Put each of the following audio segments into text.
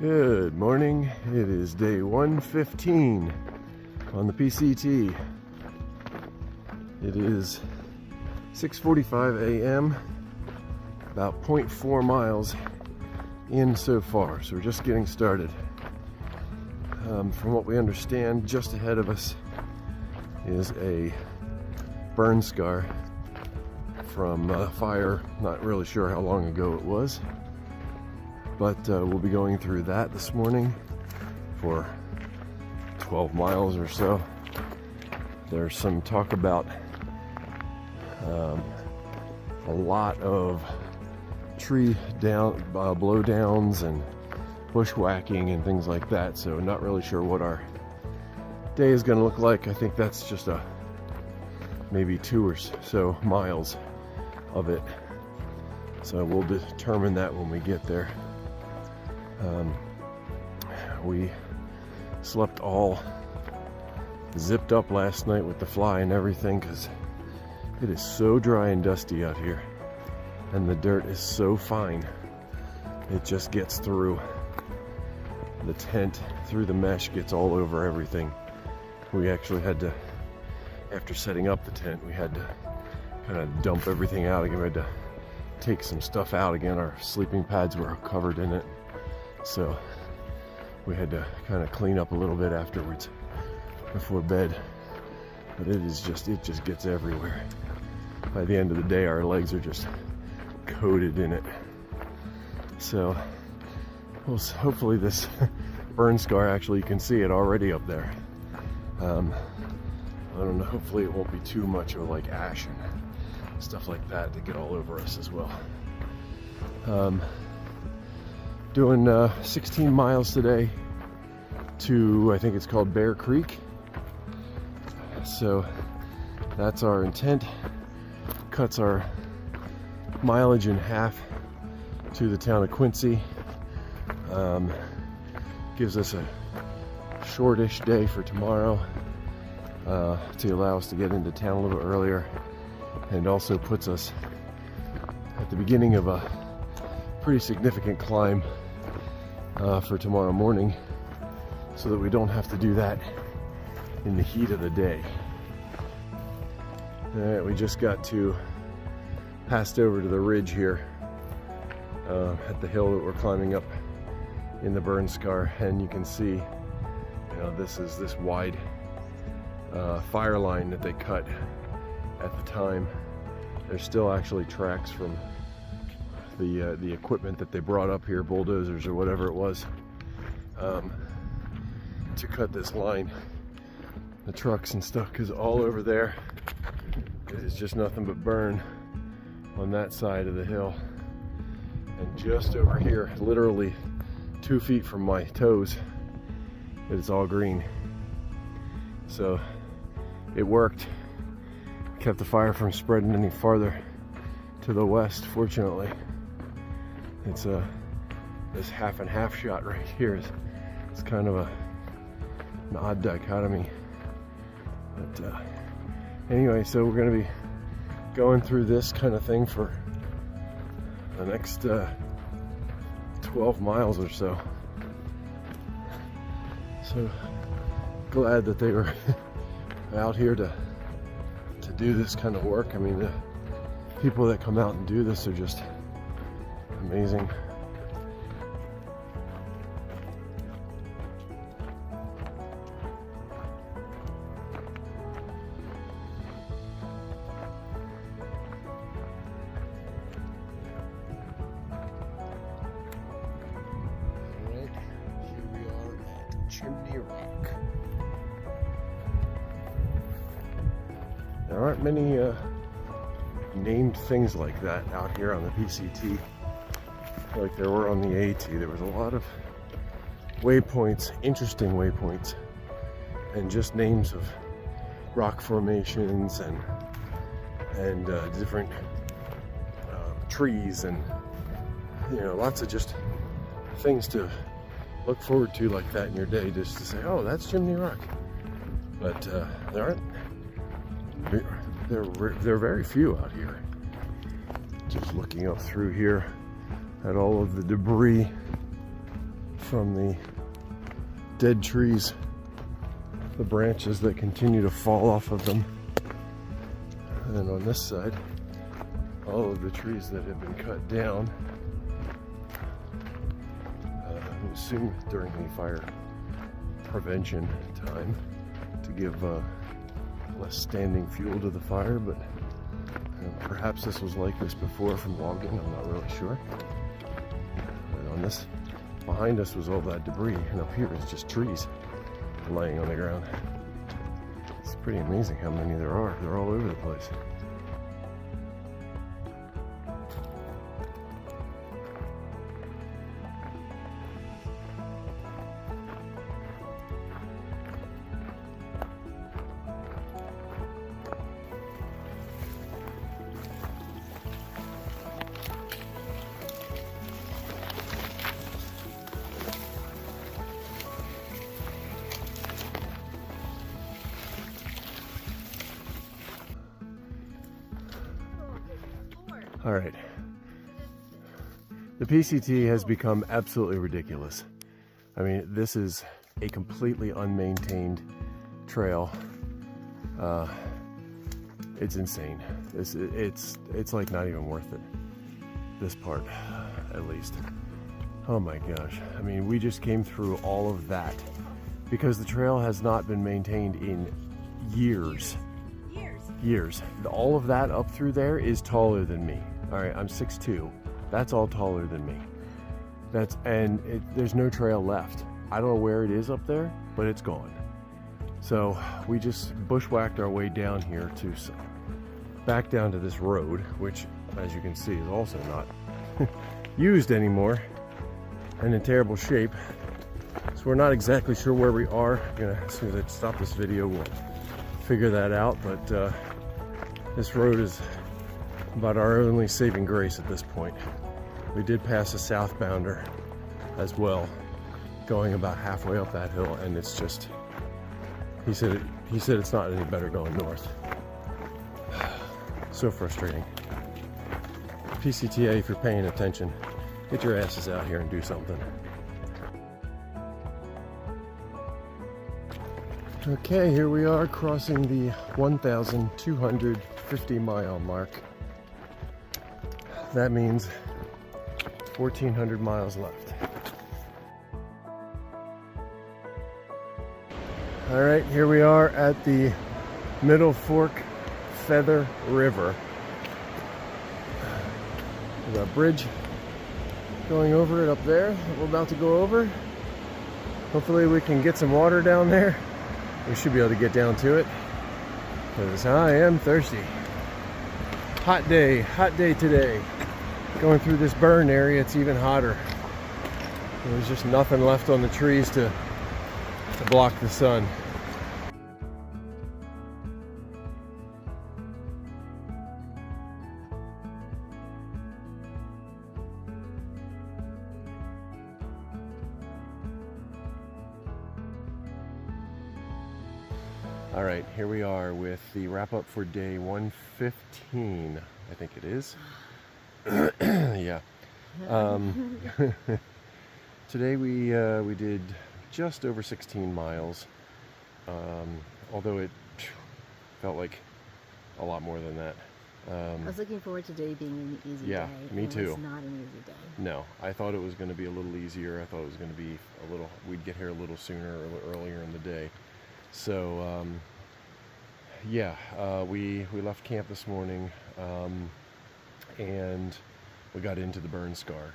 Good morning. It is day 115 on the PCT. It is 6:45 a.m. about 0.4 miles in so far, so we're just getting started. From what we understand, just ahead of us is a burn scar from a fire. Not really sure how long ago it was, but we'll be going through that this morning for 12 miles or so. There's some talk about a lot of tree blowdowns and bushwhacking and things like that, so not really sure what our day is going to look like. I think that's just maybe 2 or so miles of it, so we'll determine that when we get there. We slept all zipped up last night with the fly and everything because it is so dry and dusty out here, and the dirt is so fine it just gets through the tent, through the mesh, gets all over everything. We actually had to, after setting up the tent, we had to kind of dump everything out again. We had to take some stuff out again. Our sleeping pads were covered in it, so we had to kind of clean up a little bit afterwards before bed. But it just gets everywhere. By the end of the day, our legs are just coated in it. So hopefully this burn scar, actually you can see it already up there. I don't know, hopefully it won't be too much of like ash and stuff like that to get all over us as well. Doing 16 miles today to, I think it's called Bear Creek. So that's our intent. Cuts our mileage in half to the town of Quincy. Gives us a shortish day for tomorrow to allow us to get into town a little earlier, and also puts us at the beginning of a pretty significant climb for tomorrow morning, so that we don't have to do that in the heat of the day. Alright, we just passed over to the ridge here at the hill that we're climbing up in the burn scar, and you can see, this is this wide fire line that they cut at the time. There's still actually tracks from the equipment that they brought up here, bulldozers or whatever it was, to cut this line. The trucks and stuff, because all over there is just nothing but burn on that side of the hill. And just over here, literally 2 feet from my toes, it's all green. So it worked. Kept the fire from spreading any farther to the west, fortunately. It's this half and half shot right here. It's kind of an odd dichotomy. But anyway, so we're going to be going through this kind of thing for the next 12 miles or so. So glad that they were out here to do this kind of work. I mean, the people that come out and do this are just amazing. Chimney Rock. There aren't many named things like that out here on the PCT like there were on the AT. There was a lot of waypoints, interesting waypoints, and just names of rock formations and different trees, and lots of just things to look forward to like that in your day, just to say, oh, that's Chimney Rock. But there aren't. There are very few out here. Just looking up through here at all of the debris from the dead trees, the branches that continue to fall off of them. And then on this side, all of the trees that have been cut down, I assume during the fire prevention time to give less standing fuel to the fire, but perhaps this was like this before from logging, I'm not really sure. And on this, behind us was all that debris, and up here is just trees laying on the ground. It's pretty amazing how many there are. They're all over the place. All right. The PCT has become absolutely ridiculous. I mean, this is a completely unmaintained trail. It's insane. It's like not even worth it. This part, at least. Oh my gosh. I mean, we just came through all of that because the trail has not been maintained in years. Years. All of that up through there is taller than me. All right, I'm 6'2". That's all taller than me. There's no trail left. I don't know where it is up there, but it's gone. So we just bushwhacked our way down here to back down to this road, which, as you can see, is also not used anymore and in terrible shape. So we're not exactly sure where we are. As soon as I stop this video, we'll figure that out. But this road is about our only saving grace at this point. We did pass a southbounder as well, going about halfway up that hill, and it's just, he said it's not any better going north. So frustrating. PCTA, if you're paying attention, get your asses out here and do something. Okay, here we are crossing the 1,250 mile mark. That means 1,400 miles left. All right, here we are at the Middle Fork Feather River. There's a bridge going over it up there that we're about to go over. Hopefully we can get some water down there. We should be able to get down to it, because I am thirsty. Hot day today. Going through this burn area, it's even hotter. There's just nothing left on the trees to block the sun. All right, here we are with the wrap up for day 115, I think it is. Yeah. Today we did just over 16 miles, although it felt like a lot more than that. I was looking forward to today being an easy day. Yeah, me too. It's not an easy day. No, I thought it was going to be a little easier. I thought it was going to be we'd get here a little sooner or a little earlier in the day. So, yeah, we left camp this morning, and we got into the burn scar,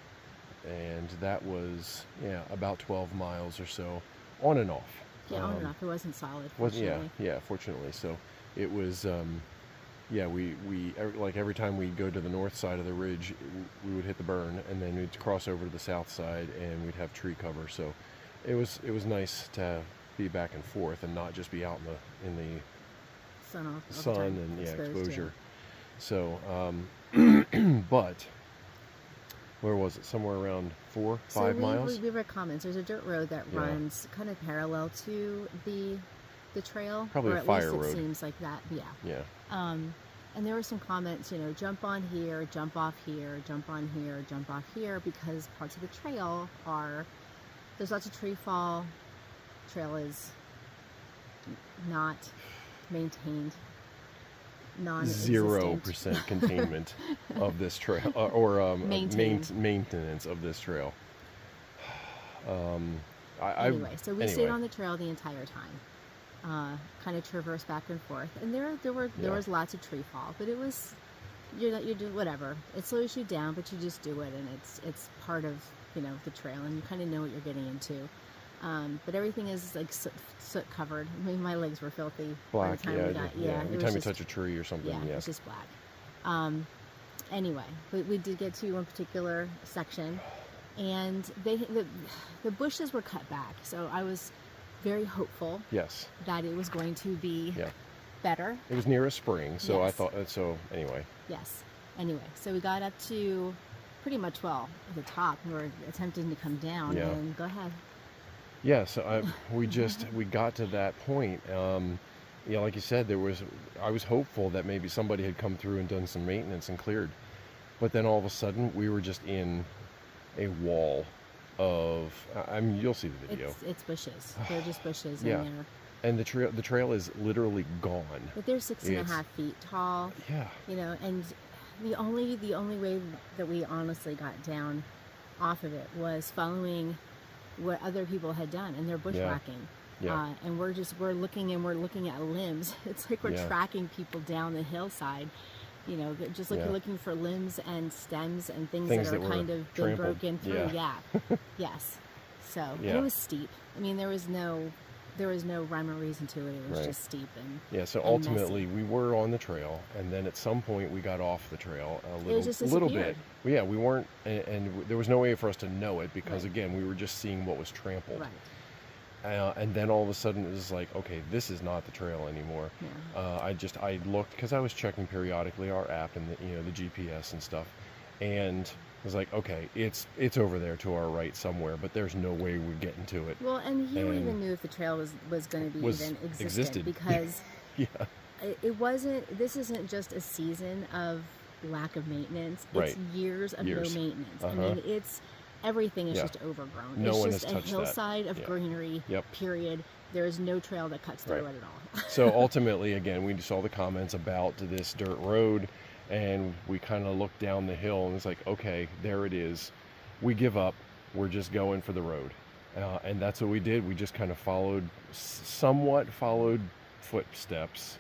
and that was, yeah, about 12 miles or so, on and off. Yeah, on and off. It wasn't solid, fortunately. Yeah, fortunately. So it was, yeah, we like every time we'd go to the north side of the ridge, we would hit the burn, and then we'd cross over to the south side, and we'd have tree cover. So it was nice to be back and forth and not just be out in the sun and exposure. So, but where was it? Somewhere around 4-5 miles. We read comments. There's a dirt road that runs kind of parallel to the trail, probably or a at fire least road. It seems like that. Yeah. Yeah. And there were some comments, jump on here, jump off here, jump on here, jump off here, because parts of the trail are There's lots of tree fall. Trail is not maintained. Non-existent. 0% containment of this trail, or maintenance of this trail. Anyway, so we stayed on the trail the entire time, kind of traversed back and forth, and there was lots of tree fall, but it was you do whatever. It slows you down, but you just do it, and it's part of the trail, and you kind of know what you're getting into. But everything is like soot covered. I mean, my legs were filthy. Black, by the time we got, every time you touch a tree or something. Yeah, it's just black. Anyway, we did get to one particular section, and the bushes were cut back, so I was very hopeful. Yes. That it was going to be better. It was near a spring, so yes. I thought so. Anyway. Yes. Anyway, so we got up to pretty much at the top. We were attempting to come down. Yeah. And go ahead. Yeah, so we got to that point. Like you said, I was hopeful that maybe somebody had come through and done some maintenance and cleared, but then all of a sudden we were just in a wall of. I mean, you'll see the video. It's bushes. They're just bushes. Yeah. And the trail is literally gone. But they're 6.5 feet tall. Yeah. And the only way that we honestly got down off of it was following what other people had done, and they're bushwhacking. Yeah. And we're looking at limbs. It's like we're tracking people down the hillside. Just looking for limbs and stems and things that are kind of been broken through. Yeah. Yes. So and it was steep. I mean, there was no rhyme or reason to it. It was just steep and so ultimately messy. We were on the trail, and then at some point we got off the trail a little bit. Yeah, we weren't, and there was no way for us to know it because again we were just seeing what was trampled. Right. And then all of a sudden it was like, okay, this is not the trail anymore. Yeah. I looked because I was checking periodically our app and the GPS and stuff, and I was like, okay, it's over there to our right somewhere, but there's no way we're getting to it. Well, and you even knew if the trail was going to be even existed because it wasn't. This isn't just a season of lack of maintenance. It's years of no maintenance. I mean, everything is just overgrown. It's just a hillside of greenery. Period. There is no trail that cuts through it at all. So ultimately, again, we saw the comments about this dirt road. And we kind of looked down the hill and it's like, okay, there it is. We give up. We're just going for the road. And that's what we did. We just kind of somewhat followed footsteps,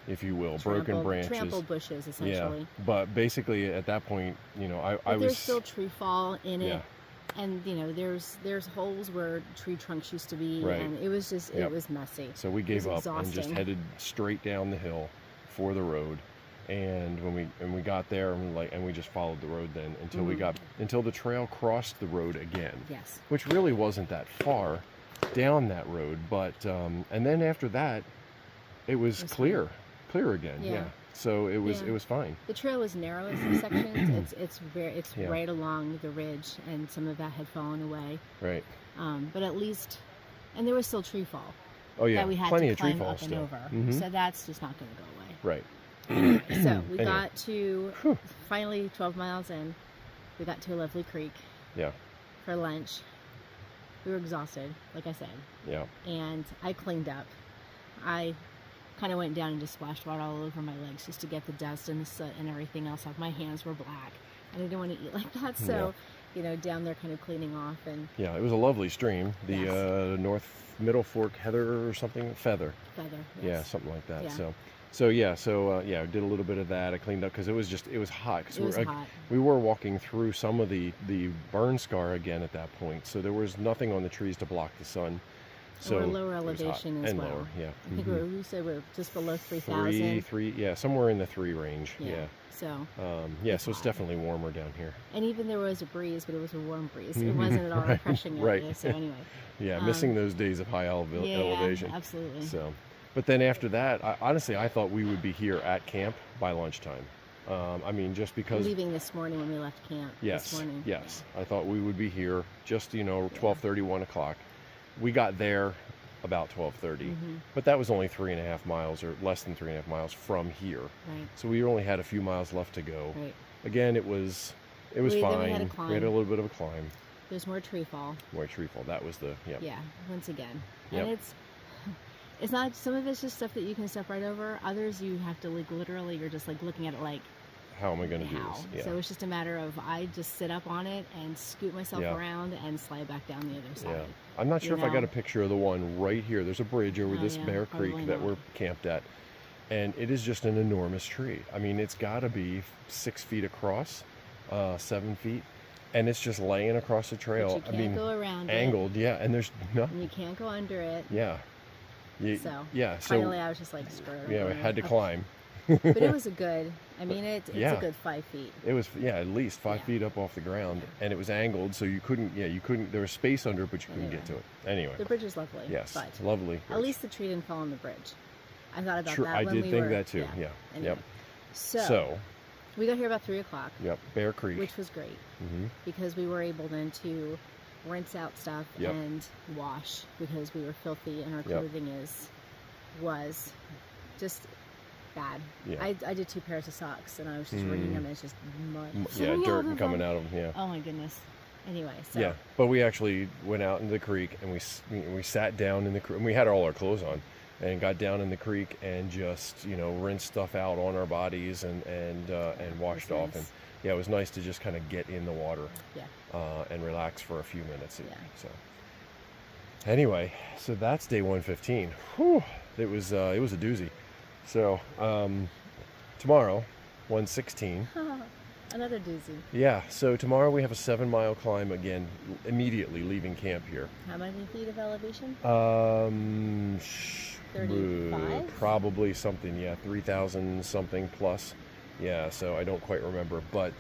if you will, broken branches. Trampled bushes, essentially. Yeah, but basically at that point, there's still tree fall in it. And, there's holes where tree trunks used to be. Right. And it was just, it was messy. So we gave up and just headed straight down the hill for the road. And when we got there, and we just followed the road then until the trail crossed the road again. Yes. Which really wasn't that far down that road, but and then after that, it was clear again. Yeah. So it was fine. The trail was narrow in some sections. It's right along the ridge, and some of that had fallen away. Right. But at least, and there was still tree fall. Oh yeah, that we had plenty to of tree climb fall up still. and over. So that's just not going to go away. Right. So we got to finally 12 miles in. We got to a lovely creek. Yeah. For lunch. We were exhausted, like I said. Yeah. And I cleaned up. I kind of went down and just splashed water all over my legs just to get the dust and the soot and everything else off. My hands were black, and I didn't want to eat like that. So, down there kind of cleaning off and. Yeah, it was a lovely stream. The North Middle Fork Heather or something, Feather. Yes. Yeah, something like that. Yeah. So I did a little bit of that. I cleaned up because it was hot. It was hot. We were walking through some of the burn scar again at that point, so there was nothing on the trees to block the sun. So we're lower elevation as and well. Lower, yeah. I think we said we're just below 3,000. Somewhere in the 3 range. Yeah. So. So it's definitely warmer down here. And even there was a breeze, but it was a warm breeze. It wasn't at all refreshing. Right. So anyway. Yeah, missing those days of high elevation. Yeah, absolutely. So. But then after that, I thought we would be here at camp by lunchtime. Just because... Leaving this morning when we left camp. Yes, this morning. Yes. I thought we would be here just, 12:30, 1 o'clock. We got there about 12:30. But that was only 3.5 miles or less than 3.5 miles from here. Right. So we only had a few miles left to go. Right. Again, it was fine. We had a little bit of a climb. There's more tree fall. More tree fall. That was the, Yeah, once again. Yep. And it's not, some of it's just stuff that you can step right over. Others you have to like literally, you're just like looking at it like, how am I going to do how? this? Yeah. So it's just a matter of I just sit up on it and scoot myself around and slide back down the other side. Yeah. I'm not sure if I got a picture of the one right here. There's a bridge over this Bear Creek that we're camped at. And it is just an enormous tree. I mean, it's got to be 6 feet across, 7 feet. And it's just laying across the trail. But you can't go around angled, it. And there's no. And you can't go under it. Yeah. So So finally, I was just like, screw it. Yeah, we had to climb. But it was a good. I mean, it's a good 5 feet. It was at least 5 feet up off the ground, and it was angled, so you couldn't. There was space under it, but you couldn't get to it. Anyway, the bridge is lovely. Yes, but it's lovely. At least the tree didn't fall on the bridge. I thought about that. I did think that too. Yeah. Anyway. Yep. So we got here about 3 o'clock. Yep. Bear Creek, which was great because we were able then to rinse out stuff and wash because we were filthy and our clothing was just bad. Yeah. I did 2 pairs of socks and I was just wringing them and it's just mud. Yeah, dirt and coming out of them. Yeah. Oh my goodness. Anyway, so but we actually went out into the creek and we sat down in the creek and we had all our clothes on and got down in the creek and just rinsed stuff out on our bodies and washed off. And it was nice to just kind of get in the water and relax for a few minutes. So anyway, so that's day 115. Whew, it was a doozy. So tomorrow 116. Another doozy. Yeah, so tomorrow we have a 7-mile climb again, immediately leaving camp here. How many feet of elevation? 35? Probably something, 3,000 something plus. Yeah, so I don't quite remember, but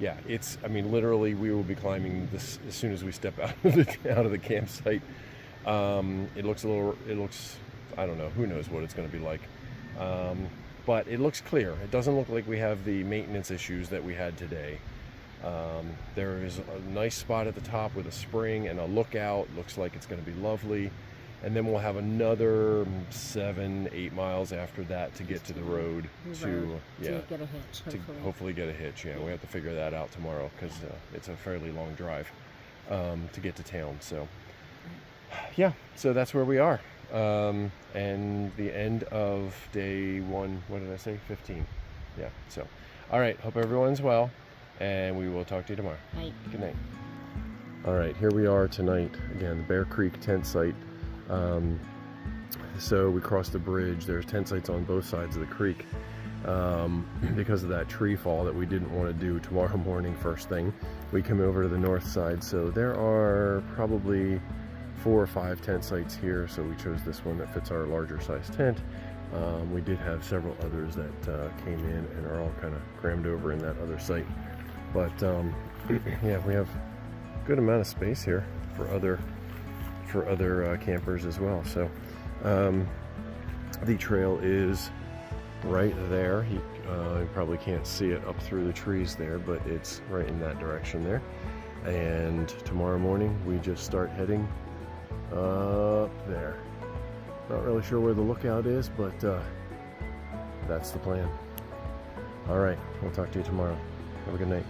literally we will be climbing this as soon as we step out of the campsite. It looks, I don't know, who knows what it's going to be like. But it looks clear. It doesn't look like we have the maintenance issues that we had today. There is a nice spot at the top with a spring and a lookout. Looks like it's going to be lovely. And then we'll have another 7-8 miles after that to get to the road to get a hitch. Hopefully get a hitch. Yeah, we have to figure that out tomorrow because it's a fairly long drive to get to town. So so that's where we are. And the end of day 1, what did I say? 15. Yeah, so. All right, hope everyone's well, and we will talk to you tomorrow. Night. Good night. All right, here we are tonight. Again, the Bear Creek tent site. So we crossed the bridge. There's tent sites on both sides of the creek. Because of that tree fall that we didn't want to do tomorrow morning first thing. We come over to the north side, so there are probably 4 or 5 tent sites here, so we chose this one that fits our larger size tent. We did have several others that came in and are all kind of crammed over in that other site, but we have a good amount of space here for other campers as well. So the trail is right there. You probably can't see it up through the trees there, but it's right in that direction there. And tomorrow morning we just start heading up there. Not really sure where the lookout is, but that's the plan. All right, we'll talk to you tomorrow. Have a good night.